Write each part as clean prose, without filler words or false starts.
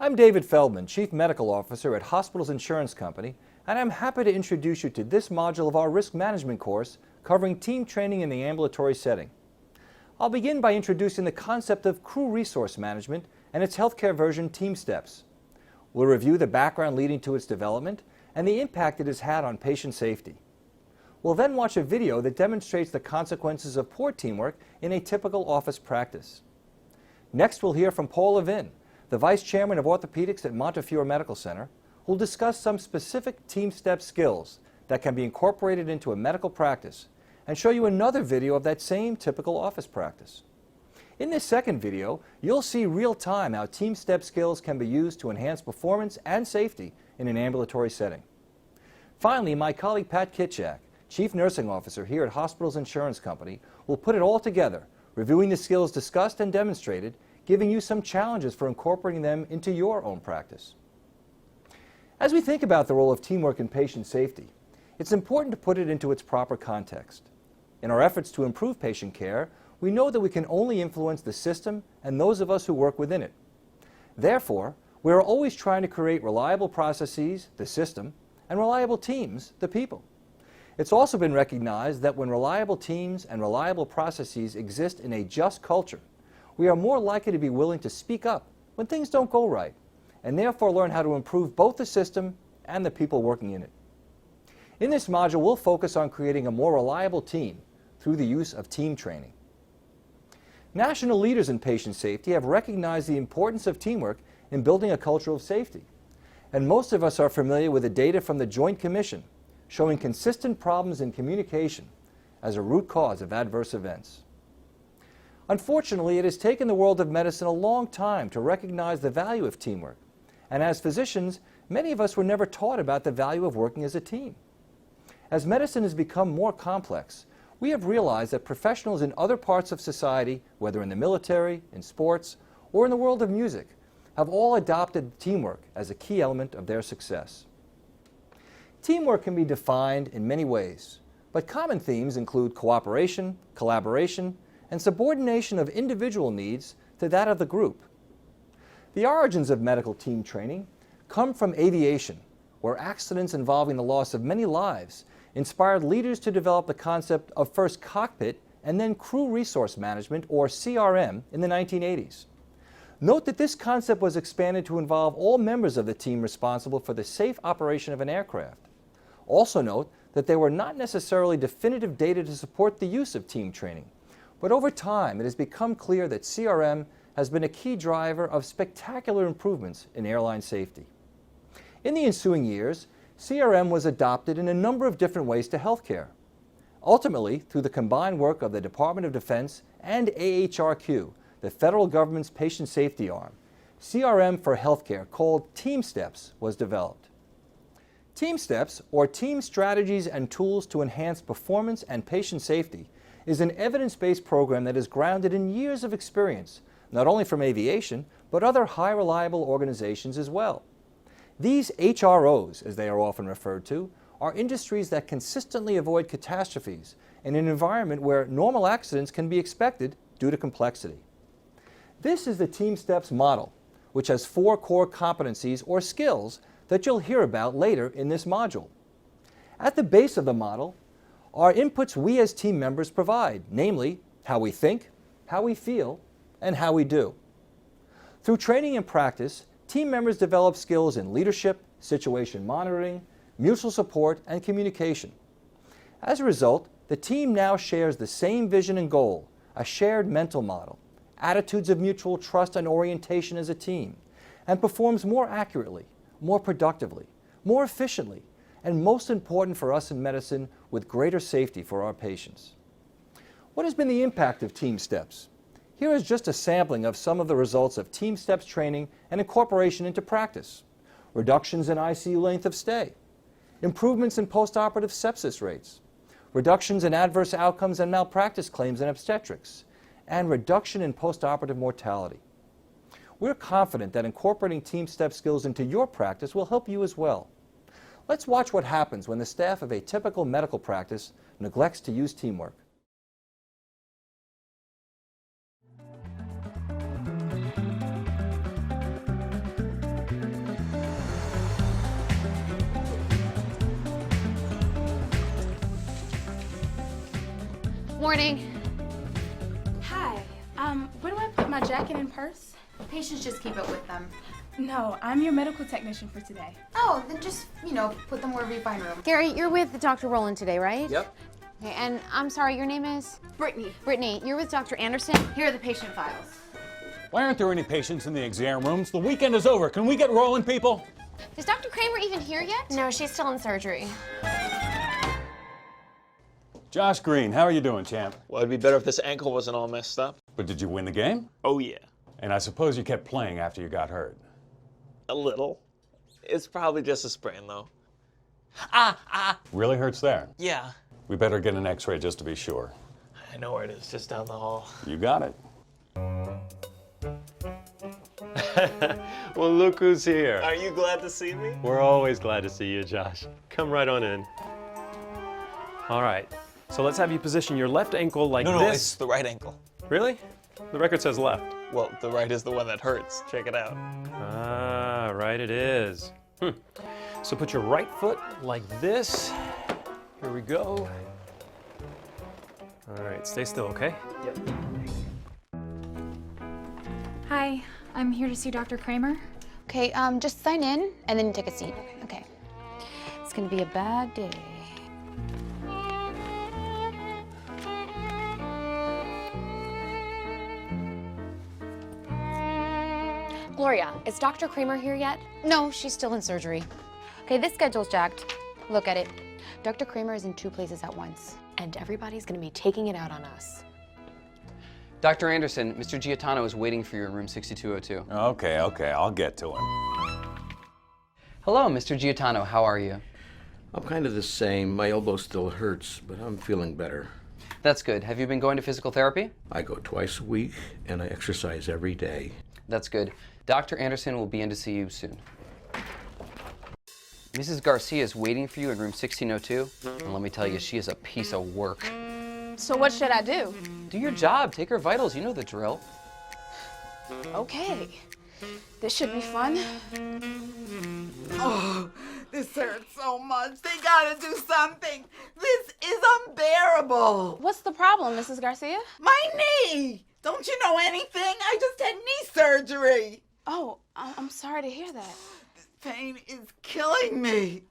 I'm David Feldman, Chief Medical Officer at Hospitals Insurance Company, and I'm happy to introduce you to this module of our risk management course covering team training in the ambulatory setting. I'll begin by introducing the concept of crew resource management and its healthcare version, TeamSTEPPS. We'll review the background leading to its development and the impact it has had on patient safety. We'll then watch a video that demonstrates the consequences of poor teamwork in a typical office practice. Next, we'll hear from Paul Levin, the Vice Chairman of Orthopedics at Montefiore Medical Center, who'll discuss some specific TeamSTEPPS skills that can be incorporated into a medical practice and show you another video of that same typical office practice. In this second video, you'll see real-time how TeamSTEPPS skills can be used to enhance performance and safety in an ambulatory setting. Finally, my colleague Pat Kitchak, Chief Nursing Officer here at Hospitals Insurance Company, will put it all together, reviewing the skills discussed and demonstrated, giving you some challenges for incorporating them into your own practice. As we think about the role of teamwork in patient safety, it's important to put it into its proper context. In our efforts to improve patient care, we know that we can only influence the system and those of us who work within it. Therefore, we are always trying to create reliable processes, the system, and reliable teams, the people. It's also been recognized that when reliable teams and reliable processes exist in a just culture, we are more likely to be willing to speak up when things don't go right, and therefore learn how to improve both the system and the people working in it. In this module, we'll focus on creating a more reliable team through the use of team training. National leaders in patient safety have recognized the importance of teamwork in building a culture of safety, and most of us are familiar with the data from the Joint Commission showing consistent problems in communication as a root cause of adverse events. Unfortunately, it has taken the world of medicine a long time to recognize the value of teamwork, and as physicians, many of us were never taught about the value of working as a team. As medicine has become more complex, we have realized that professionals in other parts of society, whether in the military, in sports, or in the world of music, have all adopted teamwork as a key element of their success. Teamwork can be defined in many ways, but common themes include cooperation, collaboration, and subordination of individual needs to that of the group. The origins of medical team training come from aviation, where accidents involving the loss of many lives inspired leaders to develop the concept of first cockpit and then crew resource management, or CRM, in the 1980s. Note that this concept was expanded to involve all members of the team responsible for the safe operation of an aircraft. Also note that there were not necessarily definitive data to support the use of team training, but over time it has become clear that CRM has been a key driver of spectacular improvements in airline safety. In the ensuing years, CRM was adopted in a number of different ways to healthcare. Ultimately, through the combined work of the Department of Defense and AHRQ, the federal government's patient safety arm, CRM for healthcare, called TeamSTEPPS, was developed. TeamSTEPPS, or Team Strategies and Tools to Enhance Performance and Patient Safety, is an evidence-based program that is grounded in years of experience, not only from aviation, but other high reliable organizations as well. These HROs, as they are often referred to, are industries that consistently avoid catastrophes in an environment where normal accidents can be expected due to complexity. This is the TeamSTEPPS model, which has 4 core competencies or skills that you'll hear about later in this module. At the base of the model are inputs we as team members provide, namely how we think, how we feel, and how we do. Through training and practice, team members develop skills in leadership, situation monitoring, mutual support, and communication. As a result, the team now shares the same vision and goal, a shared mental model, attitudes of mutual trust and orientation as a team, and performs more accurately, more productively, more efficiently, and most important for us in medicine, with greater safety for our patients. What has been the impact of TeamSTEPPS? Here is just a sampling of some of the results of TeamSTEPPS training and incorporation into practice. Reductions in ICU length of stay, improvements in postoperative sepsis rates, reductions in adverse outcomes and malpractice claims in obstetrics, and reduction in postoperative mortality. We're confident that incorporating TeamSTEPPS skills into your practice will help you as well. Let's watch what happens when the staff of a typical medical practice neglects to use teamwork. Morning. Hi. Where do I put my jacket and purse? Patients just keep it with them. No, I'm your medical technician for today. Oh, then just, put them wherever you find room. Gary, you're with Dr. Rowland today, right? Yep. Okay, and I'm sorry, your name is? Brittany. Brittany, you're with Dr. Anderson. Here are the patient files. Why aren't there any patients in the exam rooms? The weekend is over. Can we get rolling, people? Is Dr. Kramer even here yet? No, she's still in surgery. Josh Green, how are you doing, champ? Well, it'd be better if this ankle wasn't all messed up. But did you win the game? Oh, yeah. And I suppose you kept playing after you got hurt. A little. It's probably just a sprain, though. Really hurts there? Yeah. We better get an x-ray just to be sure. I know where it is, just down the hall. You got it. Well, look who's here. Are you glad to see me? We're always glad to see you, Josh. Come right on in. All right, so let's have you position your left ankle like No, this. it's the right ankle. Really? The record says left. Well, the right is the one that hurts. Check it out. Ah, right it is. So put your right foot like this. Here we go. All right, stay still, okay? Yep. Hi, I'm here to see Dr. Kramer. Okay, just sign in and then take a seat. Okay. It's gonna be a bad day. Gloria, is Dr. Kramer here yet? No, she's still in surgery. Okay, this schedule's jacked. Look at it. Dr. Kramer is in 2 places at once. And everybody's gonna be taking it out on us. Dr. Anderson, Mr. Giotano is waiting for you in room 6202. Okay, I'll get to him. Hello, Mr. Giotano, how are you? I'm kind of the same. My elbow still hurts, but I'm feeling better. That's good. Have you been going to physical therapy? I go twice a week, and I exercise every day. That's good. Dr. Anderson will be in to see you soon. Mrs. Garcia is waiting for you in room 1602, and let me tell you, she is a piece of work. So what should I do? Do your job, take her vitals, you know the drill. Okay. This should be fun. Oh, this hurts so much. They gotta do something. This is unbearable. What's the problem, Mrs. Garcia? My knee. Don't you know anything? I just had knee surgery. Oh, I'm sorry to hear that. This pain is killing me.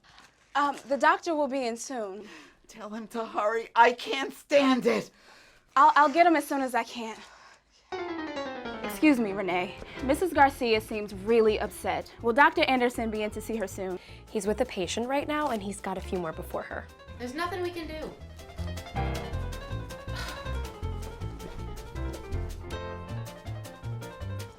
The doctor will be in soon. Tell him to hurry. I can't stand it. I'll get him as soon as I can. Excuse me, Renee. Mrs. Garcia seems really upset. Will Dr. Anderson be in to see her soon? He's with a patient right now, and he's got a few more before her. There's nothing we can do.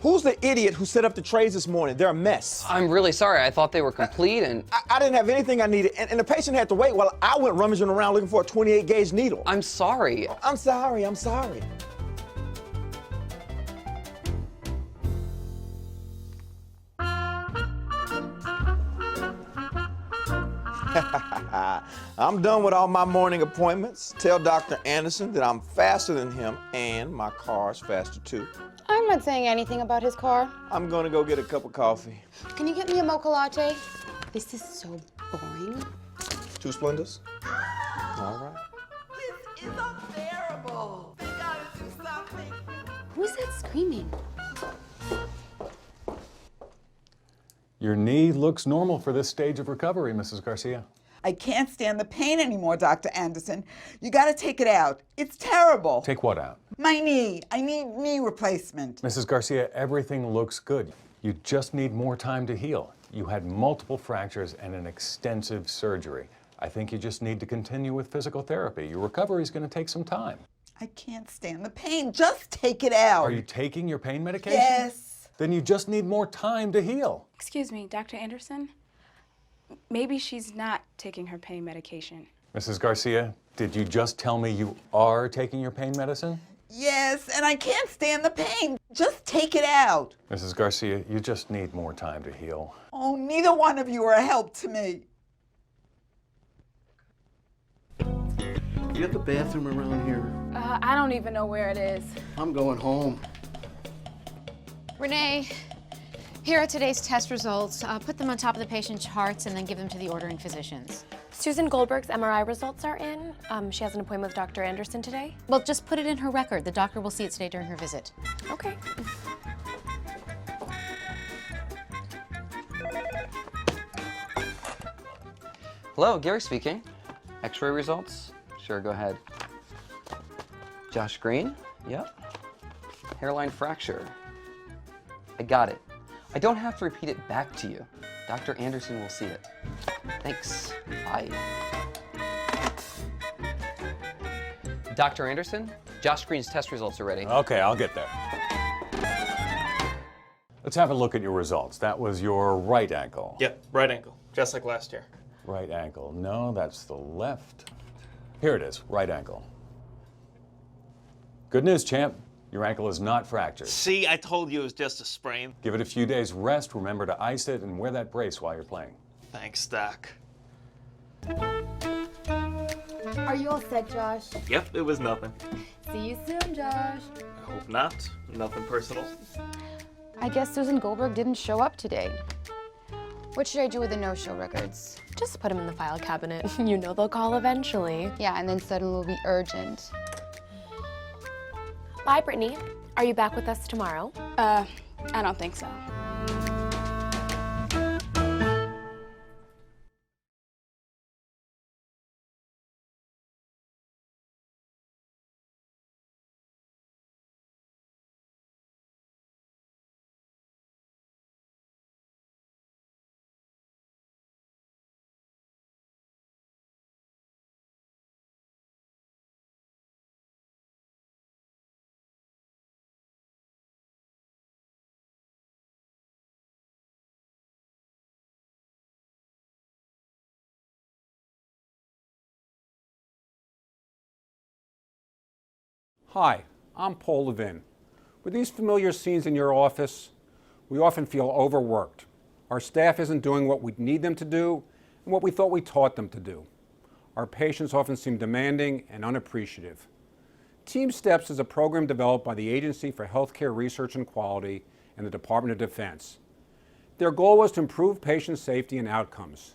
Who's the idiot who set up the trays this morning? They're a mess. I'm really sorry, I thought they were complete and... I didn't have anything I needed, and the patient had to wait while I went rummaging around looking for a 28 gauge needle. I'm sorry. I'm sorry, I'm sorry. I'm done with all my morning appointments. Tell Dr. Anderson that I'm faster than him and my car's faster too. I'm not saying anything about his car. I'm gonna go get a cup of coffee. Can you get me a mocha latte? This is so boring. 2 Splendors? All right. This is unbearable. They gotta do something. Who's that screaming? Your knee looks normal for this stage of recovery, Mrs. Garcia. I can't stand the pain anymore, Dr. Anderson. You gotta take it out. It's terrible. Take what out? My knee. I need knee replacement. Mrs. Garcia, everything looks good. You just need more time to heal. You had multiple fractures and an extensive surgery. I think you just need to continue with physical therapy. Your recovery is going to take some time. I can't stand the pain. Just take it out. Are you taking your pain medication? Yes. Then you just need more time to heal. Excuse me, Dr. Anderson? Maybe she's not taking her pain medication. Mrs. Garcia, did you just tell me you are taking your pain medicine? Yes, and I can't stand the pain. Just take it out. Mrs. Garcia, you just need more time to heal. Oh, neither one of you are a help to me. Do you have a bathroom around here? I don't even know where it is. I'm going home. Renee, here are today's test results. Put them on top of the patient's charts and then give them to the ordering physicians. Susan Goldberg's MRI results are in. She has an appointment with Dr. Anderson today. Well, just put it in her record. The doctor will see it today during her visit. Okay. Hello, Gary speaking. X-ray results? Sure, go ahead. Josh Green? Yep. Hairline fracture. I got it. I don't have to repeat it back to you. Dr. Anderson will see it. Thanks. Bye. Dr. Anderson, Josh Green's test results are ready. Okay, I'll get there. Let's have a look at your results. That was your right ankle. Yep, right ankle, just like last year. Right ankle. No, that's the left. Here it is, right ankle. Good news, champ. Your ankle is not fractured. See, I told you it was just a sprain. Give it a few days rest, remember to ice it, and wear that brace while you're playing. Thanks, Doc. Are you all set, Josh? Yep, it was nothing. See you soon, Josh. I hope not. Nothing personal. I guess Susan Goldberg didn't show up today. What should I do with the no-show records? Just put them in the file cabinet. You know they'll call eventually. Yeah, and then suddenly it'll be urgent. Bye, Brittany. Are you back with us tomorrow? I don't think so. Hi, I'm Paul Levin. With these familiar scenes in your office, we often feel overworked. Our staff isn't doing what we need them to do and what we thought we taught them to do. Our patients often seem demanding and unappreciative. TeamSTEPPS is a program developed by the Agency for Healthcare Research and Quality and the Department of Defense. Their goal was to improve patient safety and outcomes.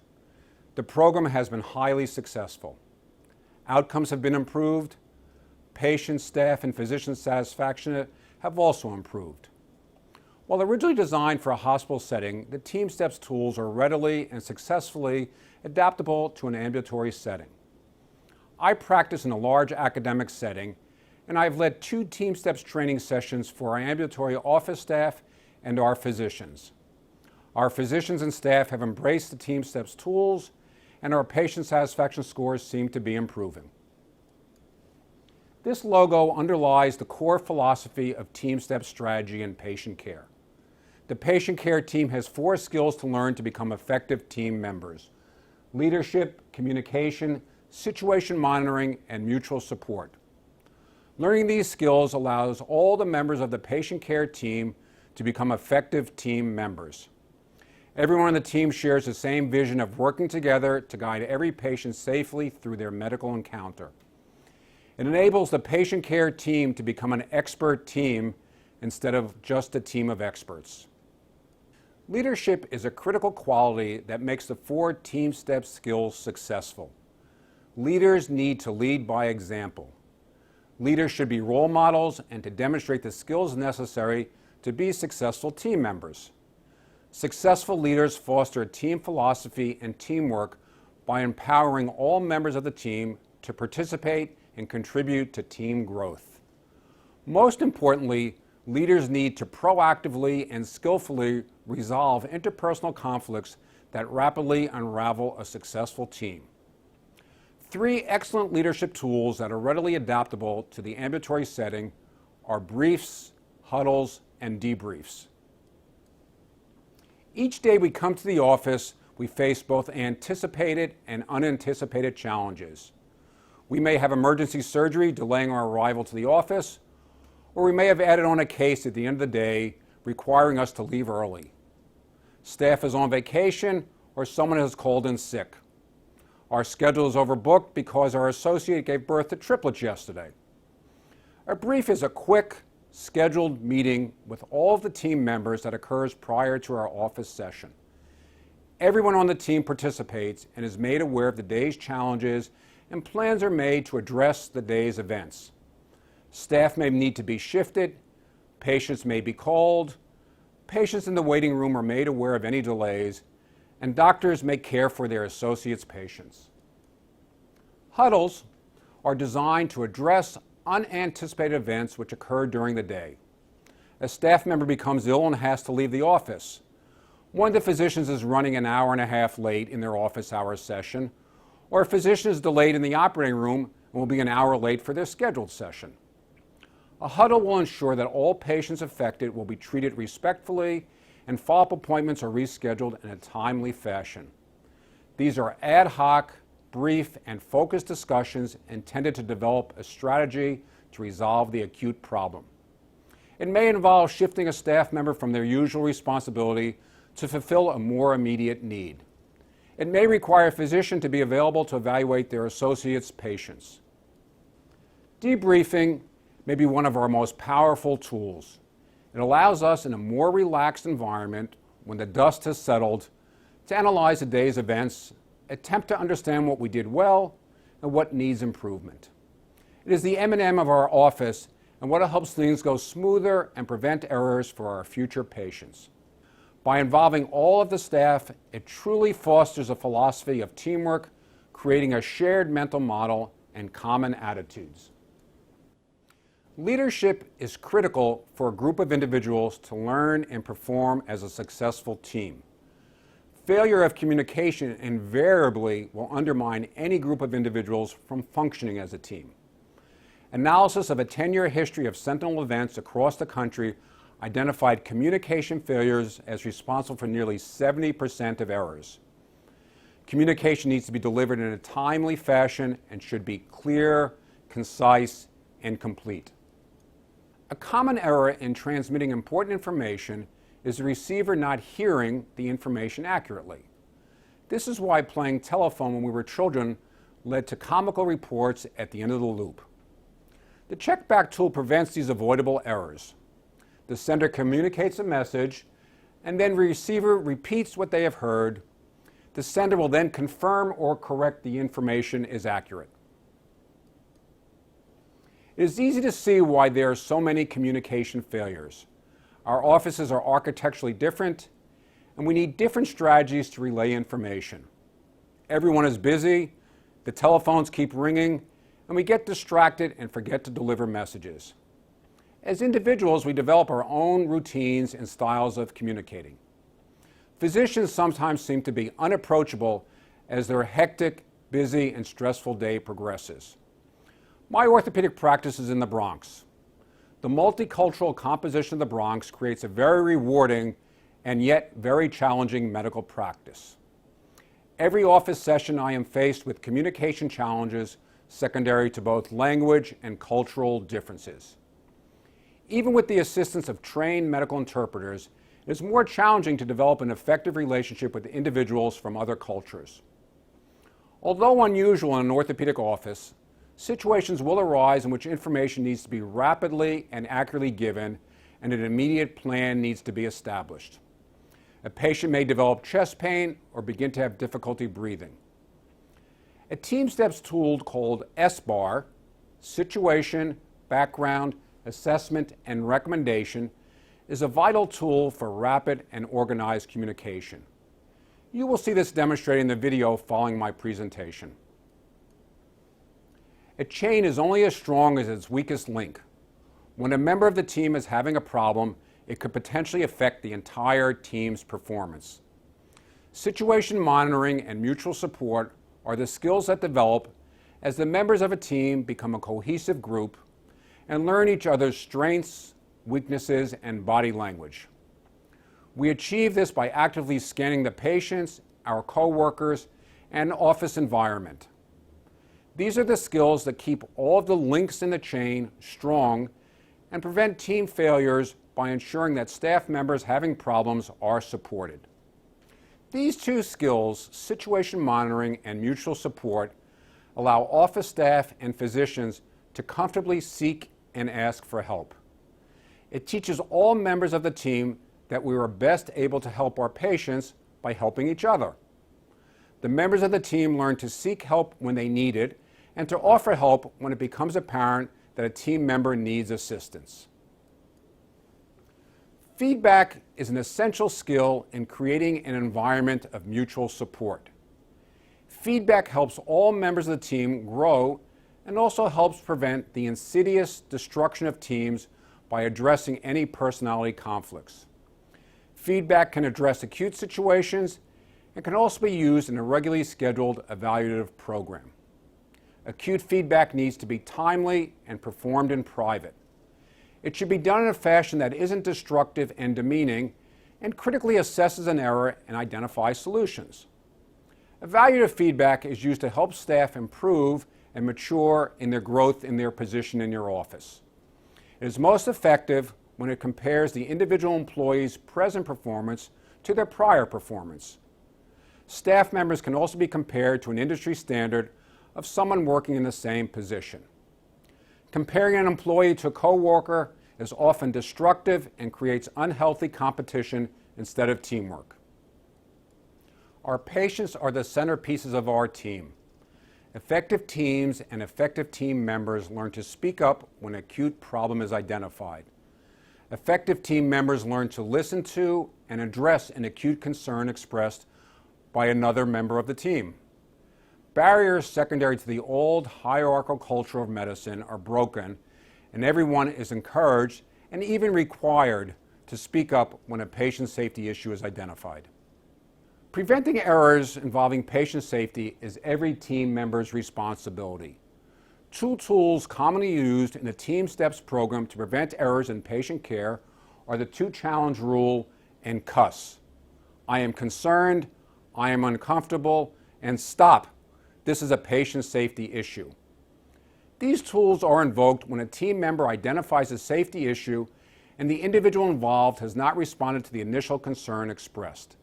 The program has been highly successful. Outcomes have been improved. Patient, staff, and physician satisfaction have also improved. While originally designed for a hospital setting, the TeamSTEPPS tools are readily and successfully adaptable to an ambulatory setting. I practice in a large academic setting, and I've led 2 TeamSTEPPS training sessions for our ambulatory office staff and our physicians. Our physicians and staff have embraced the TeamSTEPPS tools, and our patient satisfaction scores seem to be improving. This logo underlies the core philosophy of TeamSTEPPS strategy in patient care. The patient care team has 4 skills to learn to become effective team members: leadership, communication, situation monitoring, and mutual support. Learning these skills allows all the members of the patient care team to become effective team members. Everyone on the team shares the same vision of working together to guide every patient safely through their medical encounter. It enables the patient care team to become an expert team instead of just a team of experts. Leadership is a critical quality that makes the 4 TeamSTEPPS skills successful. Leaders need to lead by example. Leaders should be role models and to demonstrate the skills necessary to be successful team members. Successful leaders foster team philosophy and teamwork by empowering all members of the team to participate and contribute to team growth. Most importantly, leaders need to proactively and skillfully resolve interpersonal conflicts that rapidly unravel a successful team. 3 excellent leadership tools that are readily adaptable to the ambulatory setting are briefs, huddles, and debriefs. Each day we come to the office, we face both anticipated and unanticipated challenges. We may have emergency surgery delaying our arrival to the office, or we may have added on a case at the end of the day requiring us to leave early. Staff is on vacation, or someone has called in sick. Our schedule is overbooked because our associate gave birth to triplets yesterday. A brief is a quick, scheduled meeting with all of the team members that occurs prior to our office session. Everyone on the team participates and is made aware of the day's challenges, and plans are made to address the day's events. Staff may need to be shifted, patients may be called, patients in the waiting room are made aware of any delays, and doctors may care for their associates' patients. Huddles are designed to address unanticipated events which occur during the day. A staff member becomes ill and has to leave the office. One of the physicians is running an hour and a half late in their office hours session, or a physician is delayed in the operating room and will be an hour late for their scheduled session. A huddle will ensure that all patients affected will be treated respectfully and follow-up appointments are rescheduled in a timely fashion. These are ad hoc, brief, and focused discussions intended to develop a strategy to resolve the acute problem. It may involve shifting a staff member from their usual responsibility to fulfill a more immediate need. It may require a physician to be available to evaluate their associates' patients. Debriefing may be one of our most powerful tools. It allows us in a more relaxed environment, when the dust has settled, to analyze the day's events, attempt to understand what we did well and what needs improvement. It is the M&M of our office and what helps things go smoother and prevent errors for our future patients. By involving all of the staff, it truly fosters a philosophy of teamwork, creating a shared mental model and common attitudes. Leadership is critical for a group of individuals to learn and perform as a successful team. Failure of communication invariably will undermine any group of individuals from functioning as a team. Analysis of a 10-year history of sentinel events across the country identified communication failures as responsible for nearly 70% of errors. Communication needs to be delivered in a timely fashion and should be clear, concise, and complete. A common error in transmitting important information is the receiver not hearing the information accurately. This is why playing telephone when we were children led to comical reports at the end of the loop. The check-back tool prevents these avoidable errors. The sender communicates a message, and then the receiver repeats what they have heard. The sender will then confirm or correct the information is accurate. It is easy to see why there are so many communication failures. Our offices are architecturally different, and we need different strategies to relay information. Everyone is busy, the telephones keep ringing, and we get distracted and forget to deliver messages. As individuals, we develop our own routines and styles of communicating. Physicians sometimes seem to be unapproachable as their hectic, busy, and stressful day progresses. My orthopedic practice is in the Bronx. The multicultural composition of the Bronx creates a very rewarding and yet very challenging medical practice. Every office session I am faced with communication challenges secondary to both language and cultural differences. Even with the assistance of trained medical interpreters, it is more challenging to develop an effective relationship with individuals from other cultures. Although unusual in an orthopedic office, situations will arise in which information needs to be rapidly and accurately given, and an immediate plan needs to be established. A patient may develop chest pain or begin to have difficulty breathing. A TeamSTEPPS tool called SBAR, Situation, Background, Assessment, and Recommendation, is a vital tool for rapid and organized communication. You will see this demonstrated in the video following my presentation. A chain is only as strong as its weakest link. When a member of the team is having a problem, it could potentially affect the entire team's performance. Situation monitoring and mutual support are the skills that develop as the members of a team become a cohesive group and learn each other's strengths, weaknesses, and body language. We achieve this by actively scanning the patients, our coworkers, and office environment. These are the skills that keep all of the links in the chain strong and prevent team failures by ensuring that staff members having problems are supported. These two skills, situation monitoring and mutual support, allow office staff and physicians to comfortably seek and ask for help. It teaches all members of the team that we are best able to help our patients by helping each other. The members of the team learn to seek help when they need it and to offer help when it becomes apparent that a team member needs assistance. Feedback is an essential skill in creating an environment of mutual support. Feedback helps all members of the team grow and also helps prevent the insidious destruction of teams by addressing any personality conflicts. Feedback can address acute situations and can also be used in a regularly scheduled evaluative program. Acute feedback needs to be timely and performed in private. It should be done in a fashion that isn't destructive and demeaning and critically assesses an error and identifies solutions. Evaluative feedback is used to help staff improve and mature in their growth in their position in your office. It is most effective when it compares the individual employee's present performance to their prior performance. Staff members can also be compared to an industry standard of someone working in the same position. Comparing an employee to a coworker is often destructive and creates unhealthy competition instead of teamwork. Our patients are the centerpieces of our team. Effective teams and effective team members learn to speak up when an acute problem is identified. Effective team members learn to listen to and address an acute concern expressed by another member of the team. Barriers secondary to the old hierarchical culture of medicine are broken, and everyone is encouraged and even required to speak up when a patient safety issue is identified. Preventing errors involving patient safety is every team member's responsibility. Two tools commonly used in the TeamSTEPPS program to prevent errors in patient care are the two-challenge rule and CUSS. I am concerned, I am uncomfortable, and stop. This is a patient safety issue. These tools are invoked when a team member identifies a safety issue and the individual involved has not responded to the initial concern expressed.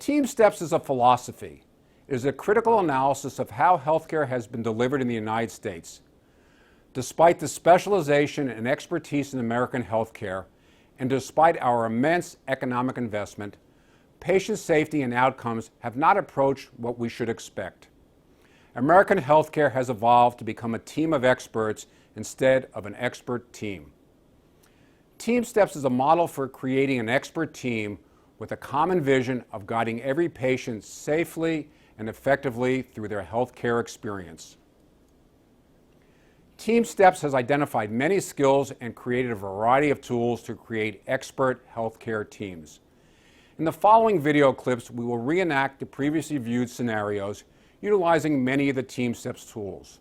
TeamSTEPPS is a philosophy. It is a critical analysis of how healthcare has been delivered in the United States. Despite the specialization and expertise in American healthcare, and despite our immense economic investment, patient safety and outcomes have not approached what we should expect. American healthcare has evolved to become a team of experts instead of an expert team. TeamSTEPPS is a model for creating an expert team with a common vision of guiding every patient safely and effectively through their healthcare experience. TeamSTEPPS has identified many skills and created a variety of tools to create expert healthcare teams. In the following video clips, we will reenact the previously viewed scenarios utilizing many of the TeamSTEPPS tools.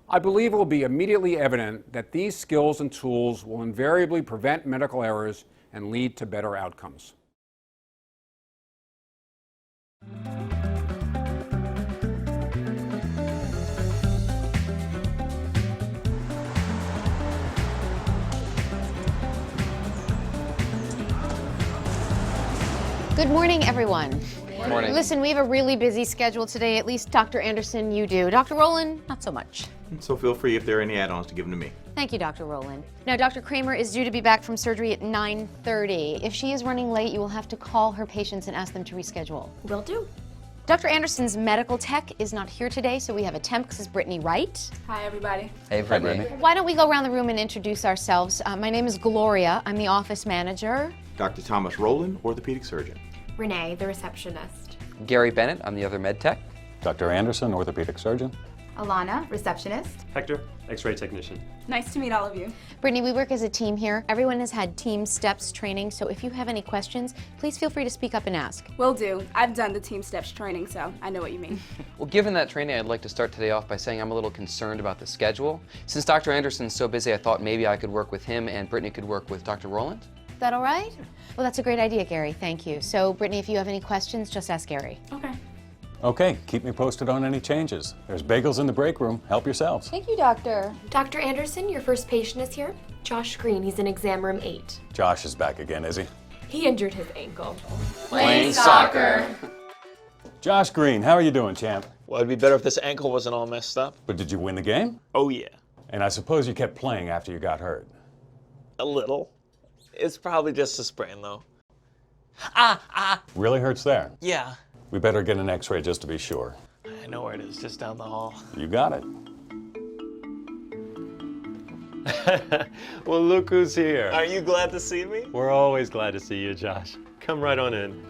I believe it will be immediately evident that these skills and tools will invariably prevent medical errors and lead to better outcomes. Good morning, everyone. Good morning. Listen, we have a really busy schedule today. At least Dr. Anderson, you do. Dr. Rowland, not so much. So feel free, if there are any add-ons, to give them to me. Thank you, Dr. Rowland. Now, Dr. Kramer is due to be back from surgery at 9:30. If she is running late, you will have to call her patients and ask them to reschedule. Will do. Dr. Anderson's medical tech is not here today, so we have a temp. This is Brittany Wright. Hi, everybody. Hey, Brittany. Why don't we go around the room and introduce ourselves? My name is Gloria. I'm the office manager. Dr. Thomas Rowland, orthopedic surgeon. Renee, the receptionist. Gary Bennett, I'm the other med tech. Dr. Anderson, orthopedic surgeon. Alana, receptionist. Hector, X-ray technician. Nice to meet all of you. Brittany, we work as a team here. Everyone has had TeamSTEPPS training, so if you have any questions, please feel free to speak up and ask. Will do. I've done the TeamSTEPPS training, so I know what you mean. Well, given that training, I'd like to start today off by saying I'm a little concerned about the schedule. Since Dr. Anderson's so busy, I thought maybe I could work with him and Brittany could work with Dr. Rowland. Is that all right? Well, that's a great idea, Gary. Thank you. So, Brittany, if you have any questions, just ask Gary. Okay. Okay, keep me posted on any changes. There's bagels in the break room. Help yourselves. Thank you, doctor. Dr. Anderson, your first patient is here. Josh Green, he's in exam room 8. Josh is back again, is he? He injured his ankle. Playing soccer. Josh Green, how are you doing, champ? Well, it'd be better if this ankle wasn't all messed up. But did you win the game? Oh, yeah. And I suppose you kept playing after you got hurt. A little. It's probably just a sprain, though. Really hurts there? Yeah. We better get an x-ray just to be sure. I know where it is, just down the hall. You got it. Well, look who's here. Are you glad to see me? We're always glad to see you, Josh. Come right on in.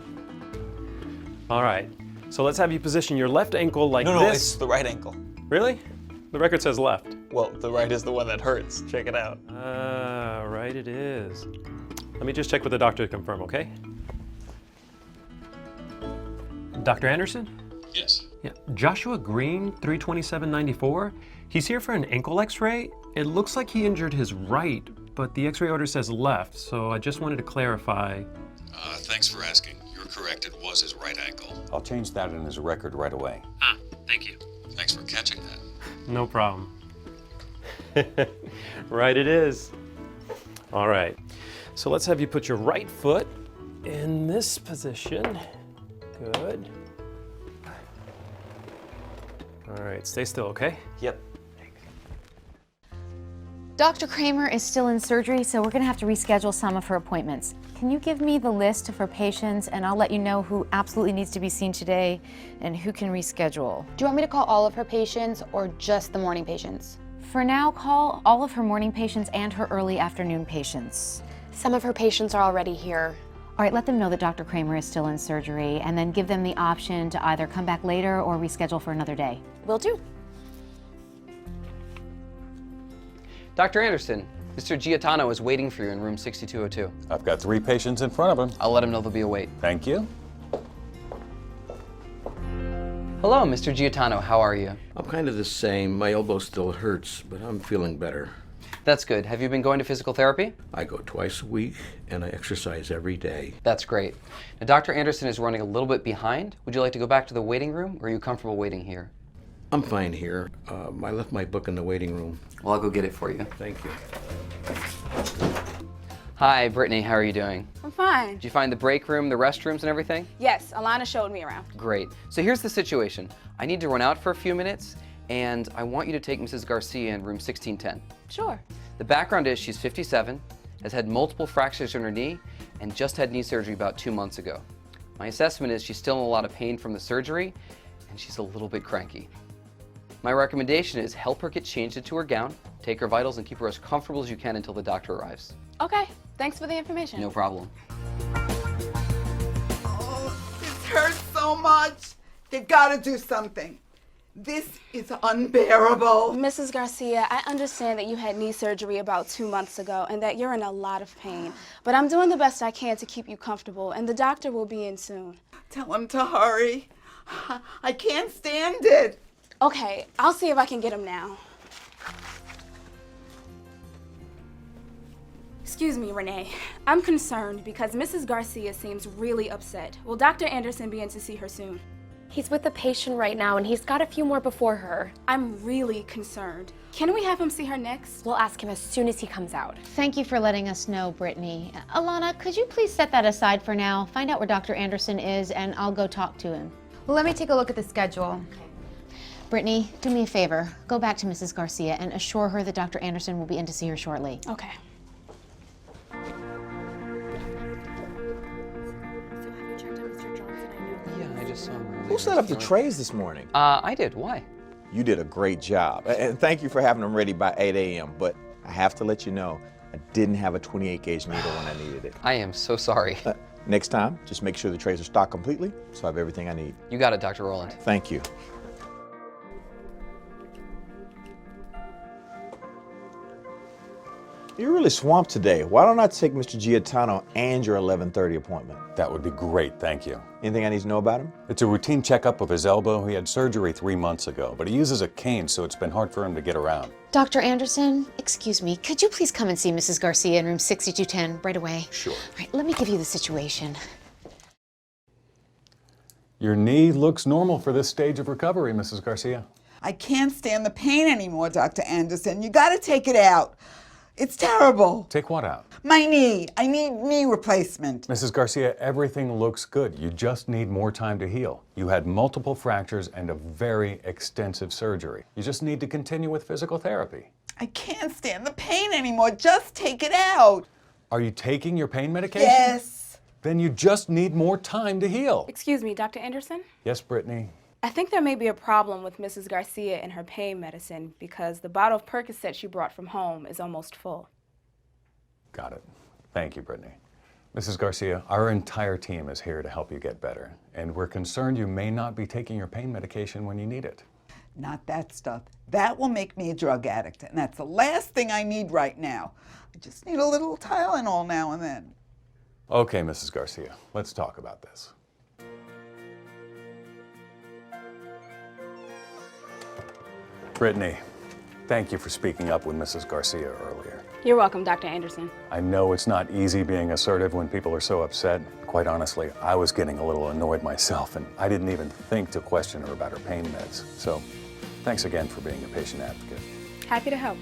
All right, so let's have you position your left ankle like No, this. it's the right ankle. Really? The record says left. Well, the right is the one that hurts. Check it out. Right it is. Let me just check with the doctor to confirm, okay? Dr. Anderson? Yes. Yeah, Joshua Green, 32794. He's here for an ankle x-ray. It looks like he injured his right, but the x-ray order says left, so I just wanted to clarify. Thanks for asking. You're correct, it was his right ankle. I'll change that in his record right away. Thank you. Thanks for catching that. No problem. Right it is. All right, so let's have you put your right foot in this position. Good. All right, stay still, okay? Yep. Dr. Kramer is still in surgery, so we're gonna have to reschedule some of her appointments. Can you give me the list of her patients and I'll let you know who absolutely needs to be seen today and who can reschedule? Do you want me to call all of her patients or just the morning patients? For now, call all of her morning patients and her early afternoon patients. Some of her patients are already here. All right, let them know that Dr. Kramer is still in surgery and then give them the option to either come back later or reschedule for another day. Will do. Dr. Anderson, Mr. Giatano is waiting for you in room 6202. I've got 3 patients in front of him. I'll let him know there'll be a wait. Thank you. Hello, Mr. Giatano, how are you? I'm kind of the same. My elbow still hurts, but I'm feeling better. That's good. Have you been going to physical therapy? I go twice a week, and I exercise every day. That's great. Now, Dr. Anderson is running a little bit behind. Would you like to go back to the waiting room, or are you comfortable waiting here? I'm fine here. I left my book in the waiting room. Well, I'll go get it for you. Thank you. Hi, Brittany, how are you doing? I'm fine. Did you find the break room, the restrooms, and everything? Yes, Alana showed me around. Great. So here's the situation. I need to run out for a few minutes, and I want you to take Mrs. Garcia in room 1610. Sure. The background is she's 57, has had multiple fractures in her knee, and just had knee surgery about 2 months ago. My assessment is she's still in a lot of pain from the surgery, and she's a little bit cranky. My recommendation is help her get changed into her gown, take her vitals, and keep her as comfortable as you can until the doctor arrives. Okay, thanks for the information. No problem. Oh, this hurts so much. They've got to do something. This is unbearable. Mrs. Garcia, I understand that you had knee surgery about 2 months ago and that you're in a lot of pain. But I'm doing the best I can to keep you comfortable, and the doctor will be in soon. Tell him to hurry. I can't stand it. Okay, I'll see if I can get him now. Excuse me, Renee. I'm concerned because Mrs. Garcia seems really upset. Will Dr. Anderson be in to see her soon? He's with the patient right now, and he's got a few more before her. I'm really concerned. Can we have him see her next? We'll ask him as soon as he comes out. Thank you for letting us know, Brittany. Alana, could you please set that aside for now? Find out where Dr. Anderson is, and I'll go talk to him. Well, let me take a look at the schedule. Brittany, do me a favor. Go back to Mrs. Garcia and assure her that Dr. Anderson will be in to see her shortly. Okay. Yeah, I just saw him. Who set up the trays this morning? I did. Why? You did a great job. And thank you for having them ready by 8 a.m. But I have to let you know, I didn't have a 28 gauge needle when I needed it. I am so sorry. Next time, just make sure the trays are stocked completely so I have everything I need. You got it, Dr. Rowland. Thank you. You're really swamped today. Why don't I take Mr. Giatano and your 11:30 appointment? That would be great, thank you. Anything I need to know about him? It's a routine checkup of his elbow. He had surgery 3 months ago, but he uses a cane, so it's been hard for him to get around. Dr. Anderson, excuse me, could you please come and see Mrs. Garcia in room 6210 right away? Sure. All right, let me give you the situation. Your knee looks normal for this stage of recovery, Mrs. Garcia. I can't stand the pain anymore, Dr. Anderson. You got to take it out. It's terrible. Take what out? My knee. I need knee replacement. Mrs. Garcia, everything looks good. You just need more time to heal. You had multiple fractures and a very extensive surgery. You just need to continue with physical therapy. I can't stand the pain anymore. Just take it out. Are you taking your pain medication? Yes. Then you just need more time to heal. Excuse me, Dr. Anderson? Yes, Brittany? I think there may be a problem with Mrs. Garcia and her pain medicine because the bottle of Percocet she brought from home is almost full. Got it. Thank you, Brittany. Mrs. Garcia, our entire team is here to help you get better, and we're concerned you may not be taking your pain medication when you need it. Not that stuff. That will make me a drug addict, and that's the last thing I need right now. I just need a little Tylenol now and then. Okay, Mrs. Garcia, let's talk about this. Brittany, thank you for speaking up with Mrs. Garcia earlier. You're welcome, Dr. Anderson. I know it's not easy being assertive when people are so upset. Quite honestly, I was getting a little annoyed myself, and I didn't even think to question her about her pain meds. So, thanks again for being a patient advocate. Happy to help.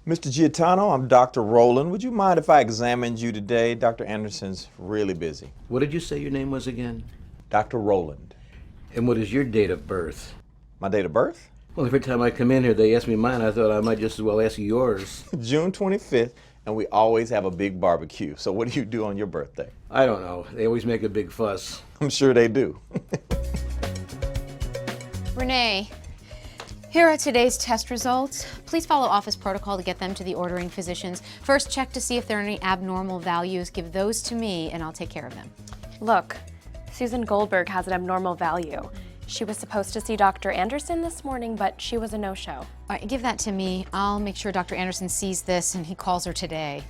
Mr. Giotano, I'm Dr. Rowland. Would you mind if I examined you today? Dr. Anderson's really busy. What did you say your name was again? Dr. Rowland. And what is your date of birth? My date of birth? Well, every time I come in here, they ask me mine. I thought I might just as well ask yours. June 25th, and we always have a big barbecue. So what do you do on your birthday? I don't know. They always make a big fuss. I'm sure they do. Renee, here are today's test results. Please follow office protocol to get them to the ordering physicians. First, check to see if there are any abnormal values. Give those to me, and I'll take care of them. Look, Susan Goldberg has an abnormal value. She was supposed to see Dr. Anderson this morning, but she was a no-show. All right, give that to me. I'll make sure Dr. Anderson sees this and he calls her today.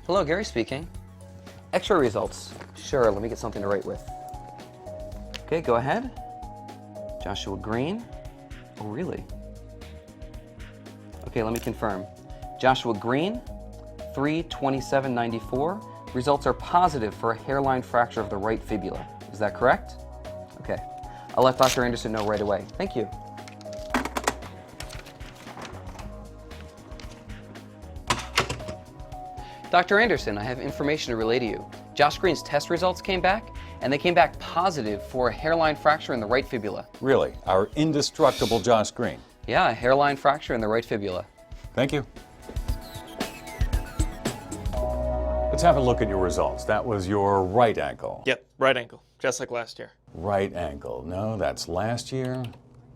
Hello, Gary speaking. X-ray results. Sure, let me get something to write with. Okay, go ahead. Joshua Green. Oh, really? Okay, let me confirm. Joshua Green, 3/27/94. Results are positive for a hairline fracture of the right fibula. Is that correct? Okay. I'll let Dr. Anderson know right away. Thank you. Dr. Anderson, I have information to relay to you. Josh Green's test results came back, and they came back positive for a hairline fracture in the right fibula. Really? Our indestructible Josh Green? Yeah, a hairline fracture in the right fibula. Thank you. Let's have a look at your results. That was your right ankle. Yep, right ankle, just like last year. Right ankle. No, that's last year.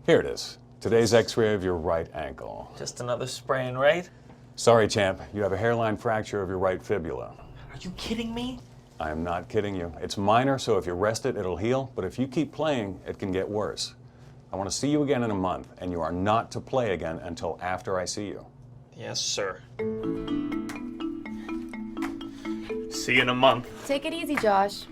Here it is. Today's x-ray of your right ankle. Just another sprain, right? Sorry, champ. You have a hairline fracture of your right fibula. Are you kidding me? I am not kidding you. It's minor, so if you rest it, it'll heal. But if you keep playing, it can get worse. I want to see you again in a month, and you are not to play again until after I see you. Yes, sir. See you in a month. Take it easy, Josh.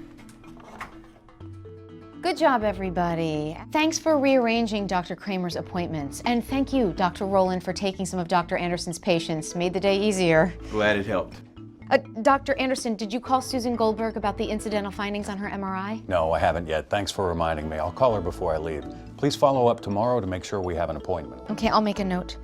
Good job, everybody. Thanks for rearranging Dr. Kramer's appointments. And thank you, Dr. Rowland, for taking some of Dr. Anderson's patients. Made the day easier. Glad it helped. Dr. Anderson, did you call Susan Goldberg about the incidental findings on her MRI? No, I haven't yet. Thanks for reminding me. I'll call her before I leave. Please follow up tomorrow to make sure we have an appointment. Okay, I'll make a note.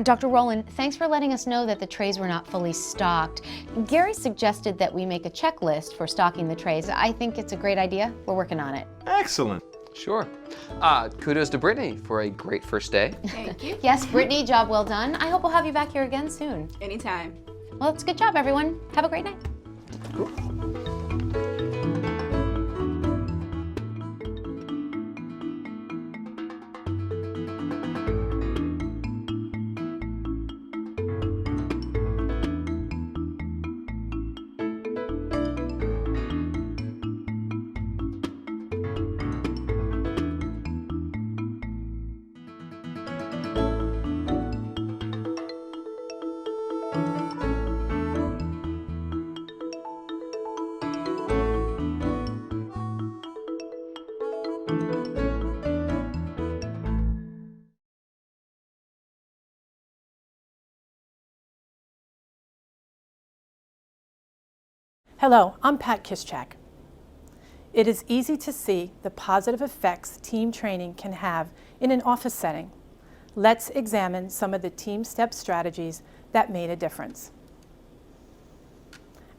Dr. Rowland, thanks for letting us know that the trays were not fully stocked. Gary suggested that we make a checklist for stocking the trays. I think it's a great idea. We're working on it. Excellent. Sure. Kudos to Brittany for a great first day. Thank you. Yes, Brittany, job well done. I hope we'll have you back here again soon. Anytime. Well, it's a good job, everyone. Have a great night. Cool. Hello, I'm Pat Kischak. It is easy to see the positive effects team training can have in an office setting. Let's examine some of the TeamSTEPPS strategies that made a difference.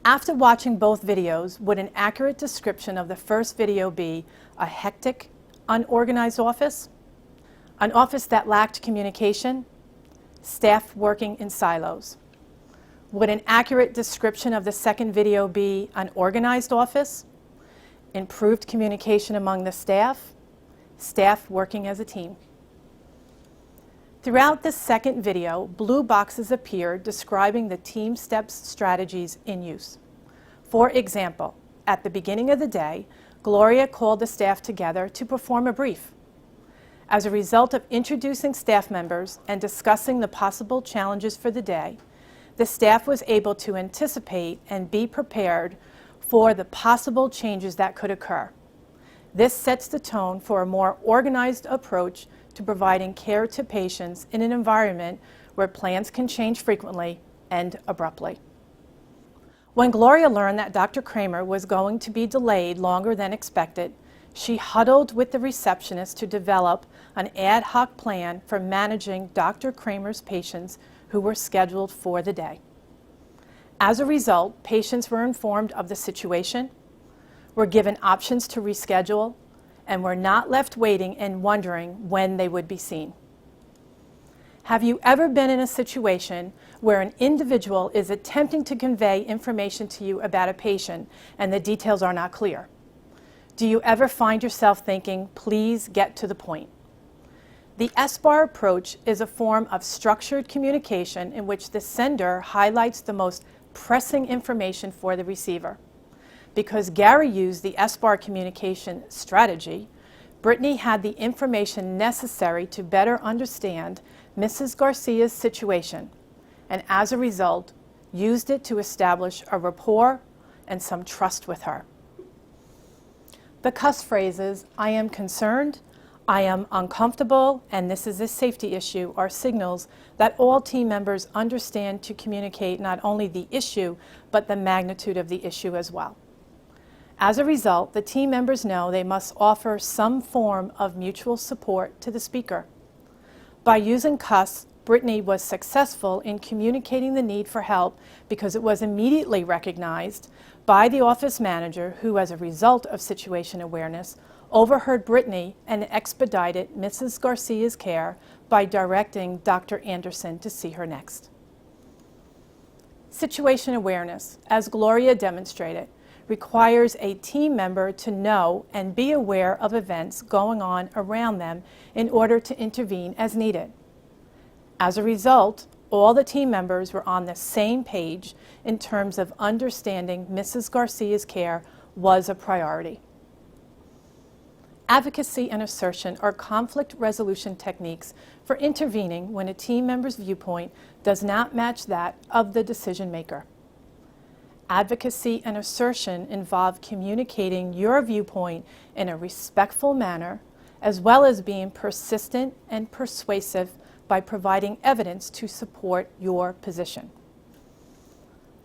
After watching both videos, would an accurate description of the first video be a hectic, unorganized office? An office that lacked communication, staff working in silos. Would an accurate description of the second video be an organized office, improved communication among the staff, staff working as a team? Throughout the second video, blue boxes appear describing the TeamSTEPPS strategies in use. For example, at the beginning of the day, Gloria called the staff together to perform a brief. As a result of introducing staff members and discussing the possible challenges for the day, the staff was able to anticipate and be prepared for the possible changes that could occur. This sets the tone for a more organized approach to providing care to patients in an environment where plans can change frequently and abruptly. When Gloria learned that Dr. Kramer was going to be delayed longer than expected, she huddled with the receptionist to develop an ad hoc plan for managing Dr. Kramer's patients who were scheduled for the day. As a result, patients were informed of the situation, were given options to reschedule, and were not left waiting and wondering when they would be seen. Have you ever been in a situation where an individual is attempting to convey information to you about a patient and the details are not clear? Do you ever find yourself thinking, please get to the point? The SBAR approach is a form of structured communication in which the sender highlights the most pressing information for the receiver. Because Gary used the SBAR communication strategy, Brittany had the information necessary to better understand Mrs. Garcia's situation, and as a result, used it to establish a rapport and some trust with her. The cuss phrases, "I am concerned," "I am uncomfortable," and "this is a safety issue" are signals that all team members understand to communicate not only the issue, but the magnitude of the issue as well. As a result, the team members know they must offer some form of mutual support to the speaker. By using cuss, Brittany was successful in communicating the need for help because it was immediately recognized by the office manager who, as a result of situation awareness, overheard Brittany and expedited Mrs. Garcia's care by directing Dr. Anderson to see her next. Situation awareness, as Gloria demonstrated, requires a team member to know and be aware of events going on around them in order to intervene as needed. As a result, all the team members were on the same page in terms of understanding Mrs. Garcia's care was a priority. Advocacy and assertion are conflict resolution techniques for intervening when a team member's viewpoint does not match that of the decision maker. Advocacy and assertion involve communicating your viewpoint in a respectful manner, as well as being persistent and persuasive by providing evidence to support your position.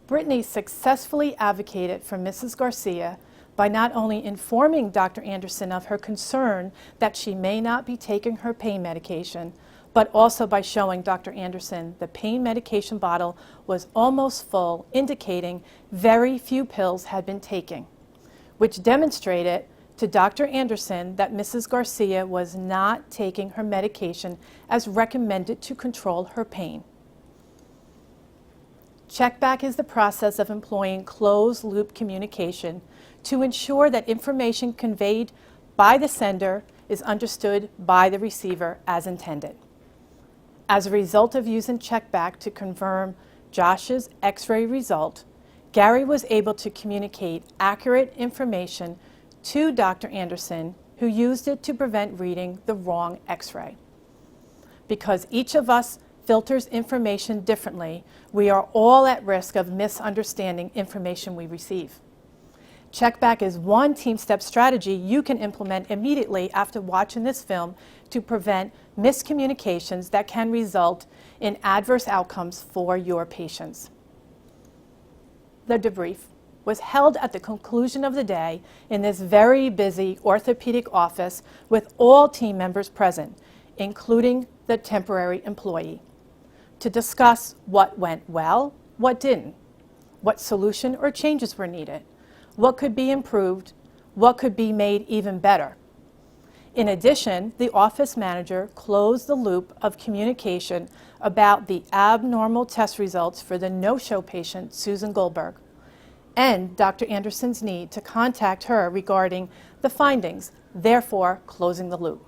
Brittany successfully advocated for Mrs. Garcia by not only informing Dr. Anderson of her concern that she may not be taking her pain medication, but also by showing Dr. Anderson the pain medication bottle was almost full, indicating very few pills had been taken, which demonstrated to Dr. Anderson that Mrs. Garcia was not taking her medication as recommended to control her pain. Checkback is the process of employing closed-loop communication to ensure that information conveyed by the sender is understood by the receiver as intended. As a result of using checkback to confirm Josh's X-ray result, Gary was able to communicate accurate information to Dr. Anderson, who used it to prevent reading the wrong X-ray. Because each of us filters information differently, we are all at risk of misunderstanding information we receive. Checkback is one TeamSTEPPS strategy you can implement immediately after watching this film to prevent miscommunications that can result in adverse outcomes for your patients. The debrief was held at the conclusion of the day in this very busy orthopedic office with all team members present, including the temporary employee, to discuss what went well, what didn't, what solution or changes were needed, what could be improved, what could be made even better. In addition, the office manager closed the loop of communication about the abnormal test results for the no-show patient, Susan Goldberg, and Dr. Anderson's need to contact her regarding the findings, therefore closing the loop.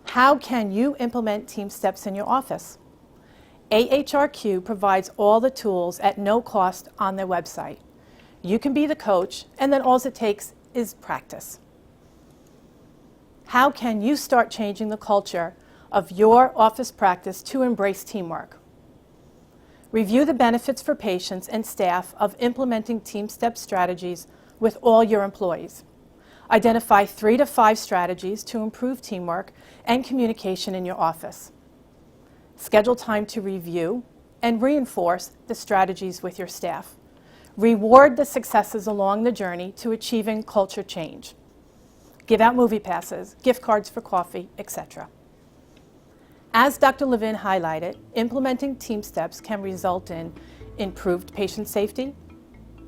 How can you implement TeamSTEPPS in your office? AHRQ provides all the tools at no cost on their website. You can be the coach, and then all it takes is practice. How can you start changing the culture of your office practice to embrace teamwork? Review the benefits for patients and staff of implementing TeamSTEPPS strategies with all your employees. Identify 3 to 5 strategies to improve teamwork and communication in your office. Schedule time to review and reinforce the strategies with your staff. Reward the successes along the journey to achieving culture change. Give out movie passes, gift cards for coffee, etc. As Dr. Levin highlighted, implementing TeamSTEPPS can result in improved patient safety,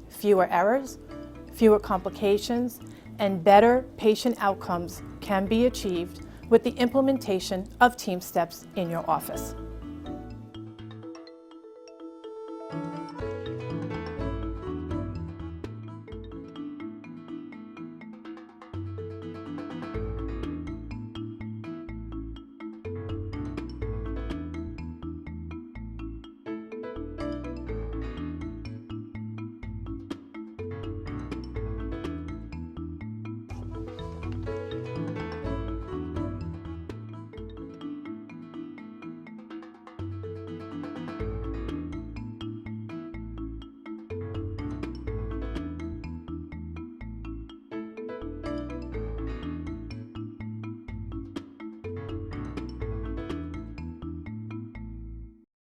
fewer errors, fewer complications, and better patient outcomes can be achieved with the implementation of TeamSTEPPS in your office.